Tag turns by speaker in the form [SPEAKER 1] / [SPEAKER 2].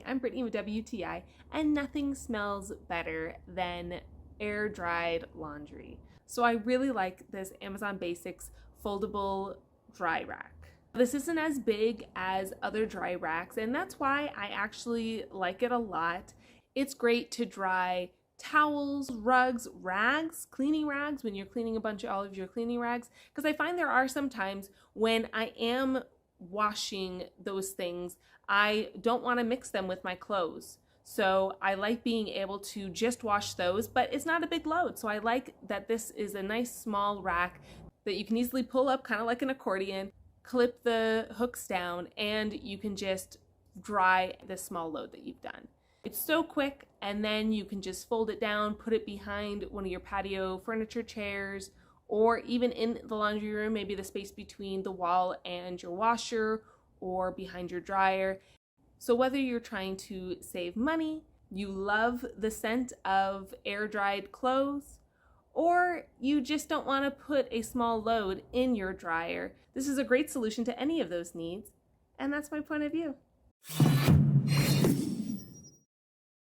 [SPEAKER 1] I'm Brittany with WTI, and nothing smells better than air-dried laundry. So I really like this Amazon Basics foldable dry rack. This isn't as big as other dry racks, and that's why I actually like it a lot. It's great to dry towels, rugs, rags, cleaning rags, when you're cleaning all of your cleaning rags, because I find there are some times when I am washing those things, I don't want to mix them with my clothes. So I like being able to just wash those, but it's not a big load. So I like that this is a nice small rack that you can easily pull up, kind of like an accordion, clip the hooks down, and you can just dry the small load that you've done. It's so quick, and then you can just fold it down, put it behind one of your patio furniture chairs, or even in the laundry room, maybe the space between the wall and your washer or behind your dryer. So whether you're trying to save money, you love the scent of air-dried clothes, or you just don't want to put a small load in your dryer, this is a great solution to any of those needs, and that's my point of view.